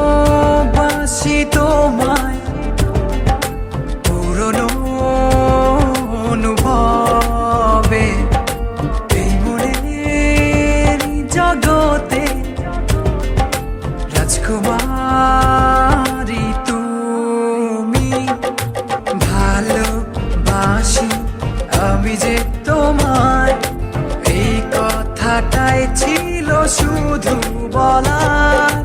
ভালোবাসি তোমায় পুরনো অনুভবে, এই মনের জগতে রাজকুমারী তুমি। ভালোবাসি আমি যে তোমায়, এই কথাটাই ছিল শুধু বলার।